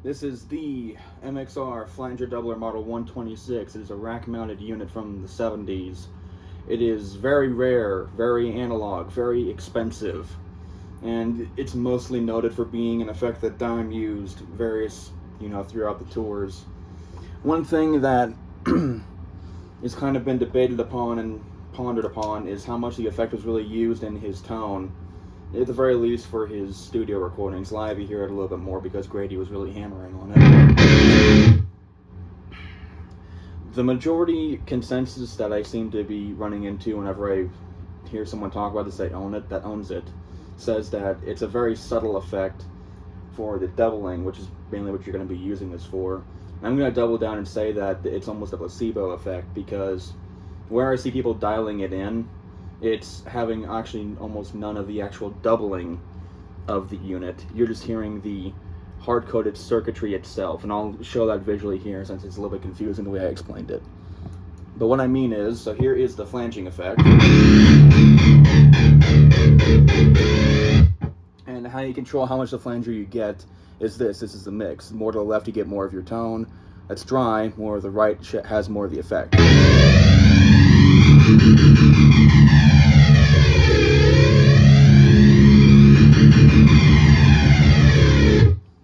This is the MXR Flanger Doubler Model 126. It is a rack-mounted unit from the 70s. It is very rare, very analog, very expensive, and it's mostly noted for being an effect that Dime used throughout the tours. One thing that has kind of been debated upon and pondered upon is how much the effect was really used in his tone. At the very least for his studio recordings. Live you hear it a little bit more because Grady was really hammering on it. The majority consensus that I seem to be running into whenever I hear someone talk about this that owns it, says that it's a very subtle effect for the doubling, which is mainly what you're going to be using this for. And I'm going to double down and say that it's almost a placebo effect, because where I see people dialing it in, it's having actually almost none of the actual doubling of the unit. You're just hearing the hard-coded circuitry itself, and I'll show that visually here since it's a little bit confusing the way I explained it. But what I mean is, so here is the flanging effect. And how you control how much the flanger you get is this. This is the mix. More to the left you get more of your tone. That's dry. More to the right has more of the effect.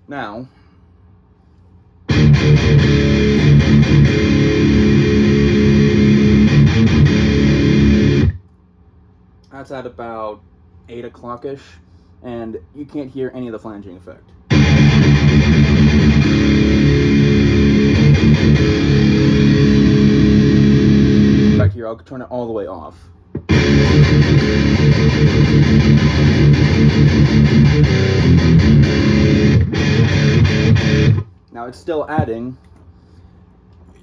Now, that's at about 8 o'clock-ish, and you can't hear any of the flanging effect. In fact, here, I'll turn it all the way off. Now it's still adding,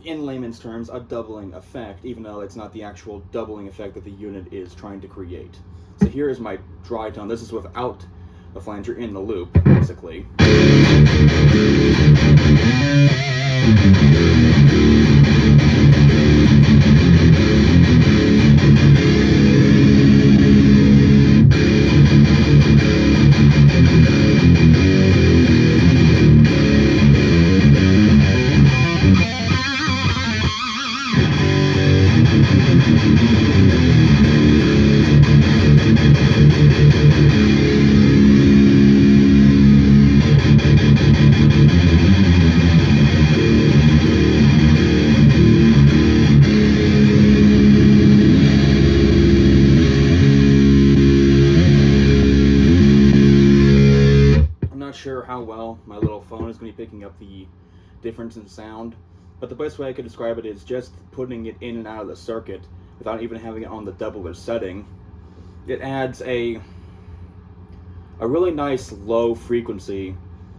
in layman's terms, a doubling effect, even though it's not the actual doubling effect that the unit is trying to create. So here is my dry tone. This is without the flanger in the loop, basically. Sure how well my little phone is going to be picking up the difference in sound, but the best way I could describe it is just putting it in and out of the circuit without even having it on the doubler setting. It adds a really nice low frequency,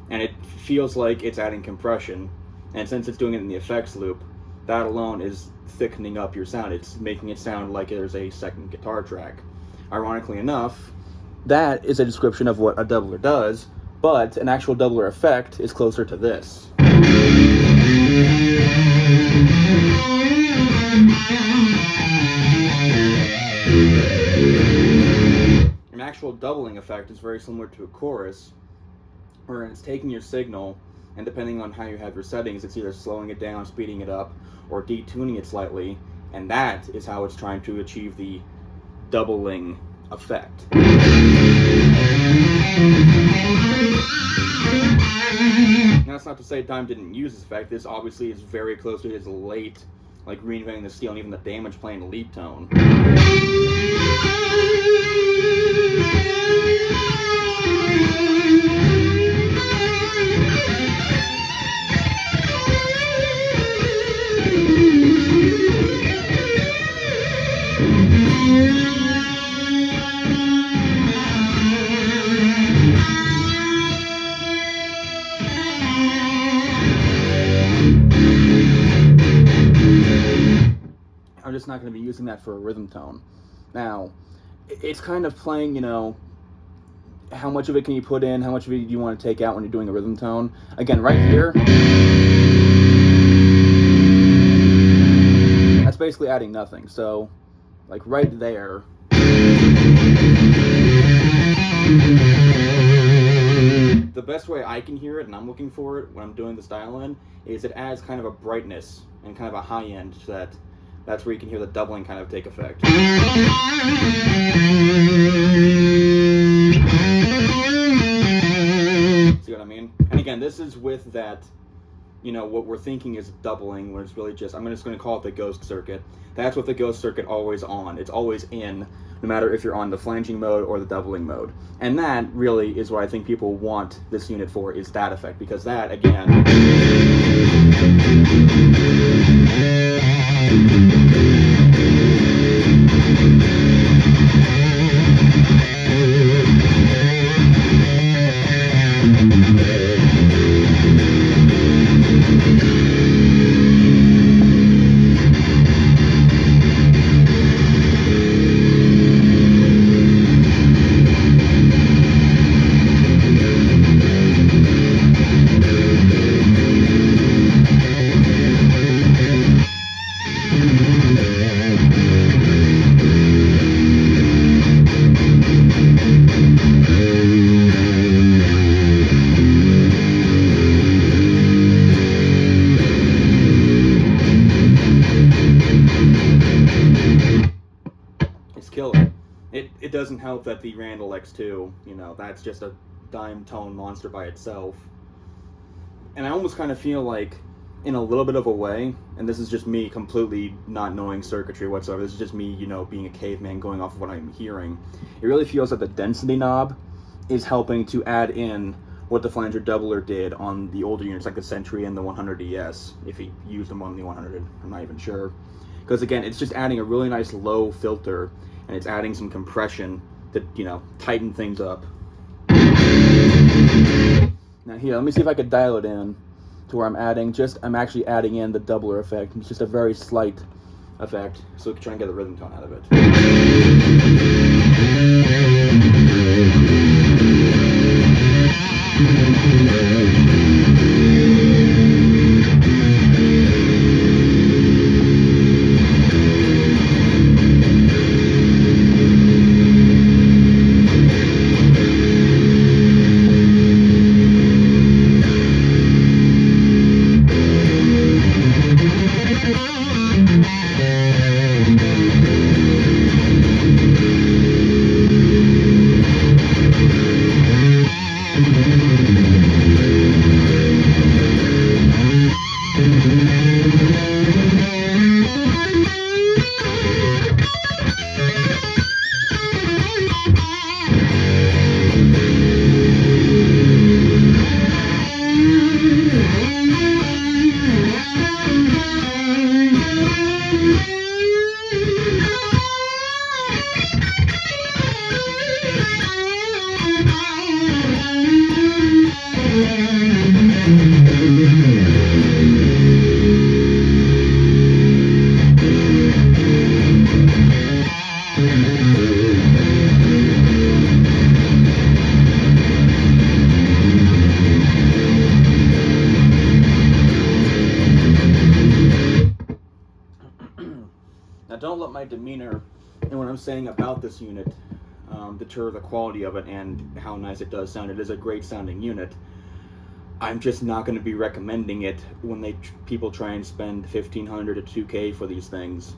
and it feels like it's adding compression, and since it's doing it in the effects loop, that alone is thickening up your sound. It's making it sound like there's a second guitar track. Ironically enough, that is a description of what a doubler does, but an actual doubler effect is closer to this. An actual doubling effect is very similar to a chorus, where it's taking your signal, and depending on how you have your settings, it's either slowing it down, speeding it up, or detuning it slightly, and that is how it's trying to achieve the doubling effect. Now, that's not to say Dime didn't use this effect. This obviously is very close to his late, like Reinventing the Steel and even the Damage playing lead tone. I'm just not going to be using that for a rhythm tone. Now, it's kind of playing, how much of it can you put in, how much of it do you want to take out when you're doing a rhythm tone. Again, right here, that's basically adding nothing. So, like right there, the the best way I can hear it, and I'm looking for it when I'm doing this dial-in, is it adds kind of a brightness and kind of a high end so that's where you can hear the doubling kind of take effect. See what I mean? And again, this is with that, you know, what we're thinking is doubling, when it's really just, I'm just going to call it the ghost circuit. That's what the ghost circuit always on. It's always in, no matter if you're on the flanging mode or the doubling mode. And that really is what I think people want this unit for, is that effect, because that, again... It doesn't help that the Randall X2, you know, that's just a dime tone monster by itself. And I almost kind of feel like, in a little bit of a way, and this is just me completely not knowing circuitry whatsoever, this is just me, you know, being a caveman going off of what I'm hearing, it really feels like the density knob is helping to add in what the flanger doubler did on the older units, like the Sentry and the 100 ES, if he used them on the 100, I'm not even sure. Because again, it's just adding a really nice low filter, and it's adding some compression to, you know, tighten things up. Now here, let me see if I could dial it in to where I'm actually adding in the doubler effect. It's just a very slight effect, so we can try and get the rhythm tone out of it. Now don't let my demeanor and what I'm saying about this unit deter the quality of it and how nice it does sound. It is a great sounding unit. I'm just not going to be recommending it when people try and spend $1,500 to $2,000 for these things.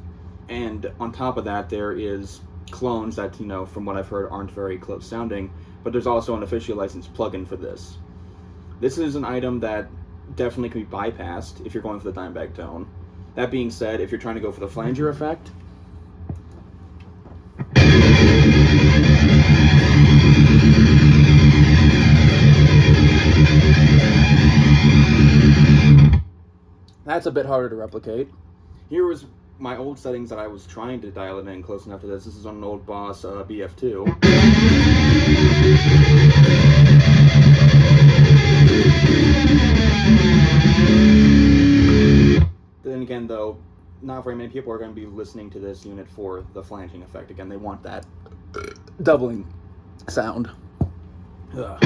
And on top of that, there is clones that, you know, from what I've heard, aren't very close sounding, but there's also an officially licensed plugin for this. This is an item that definitely can be bypassed if you're going for the Dimebag tone. That being said, if you're trying to go for the flanger effect, that's a bit harder to replicate. Here was my old settings that I was trying to dial it in close enough to this. This is on an old Boss BF2. Then again, though, not very many people are going to be listening to this unit for the flanging effect. Again, they want that doubling sound. Ugh.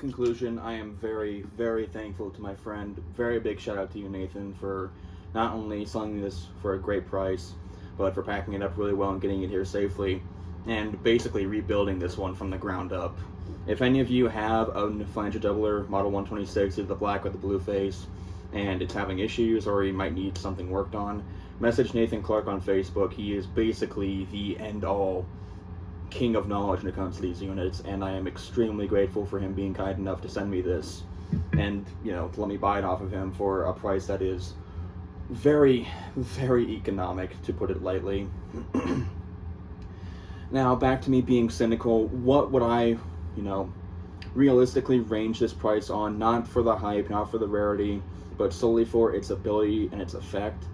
conclusion, I am very, very thankful to my friend. Very big shout out to you, Nathan, for not only selling this for a great price, but for packing it up really well and getting it here safely, and basically rebuilding this one from the ground up. If any of you have a flanger doubler, Model 126, either the black or the blue face, and it's having issues or you might need something worked on, message Nathan Clark on Facebook. He is basically the end-all king of knowledge when it comes to these units, and I am extremely grateful for him being kind enough to send me this and, you know, to let me buy it off of him for a price that is very, very economic, to put it lightly. Now, back to me being cynical. What would I, you know, realistically range this price on? Not for the hype, not for the rarity, but solely for its ability and its effect.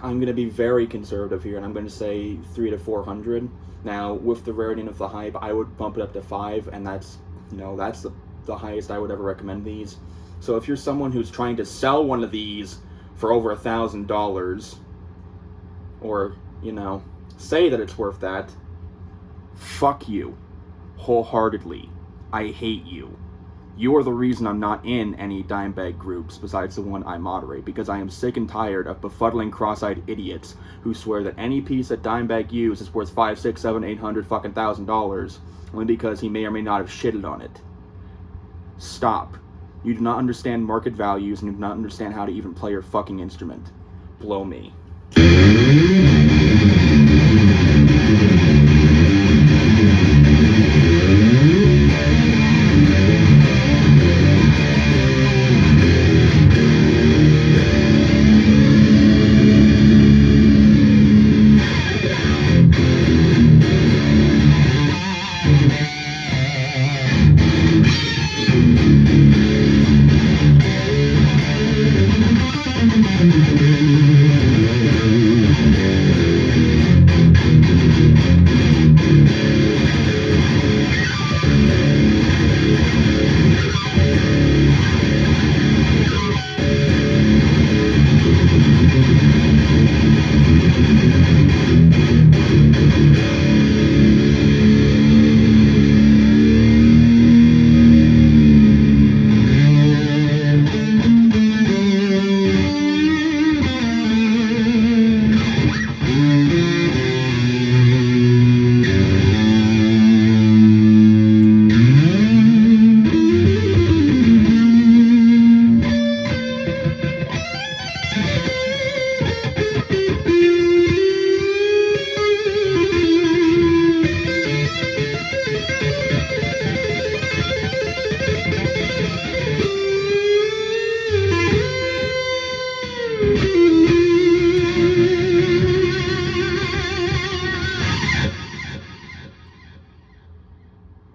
I'm going to be very conservative here, and I'm going to say 300 to 400. Now, with the rarity and with the hype, I would bump it up to 5, and that's, you know, that's the highest I would ever recommend these. So if you're someone who's trying to sell one of these for over $1,000, or, you know, say that it's worth that, fuck you, wholeheartedly. I hate you. You are the reason I'm not in any Dimebag groups besides the one I moderate, because I am sick and tired of befuddling cross-eyed idiots who swear that any piece that Dimebag used is worth $500, $600, $700, $800 fucking $1,000 only because he may or may not have shitted on it. Stop. You do not understand market values, and you do not understand how to even play your fucking instrument. Blow me.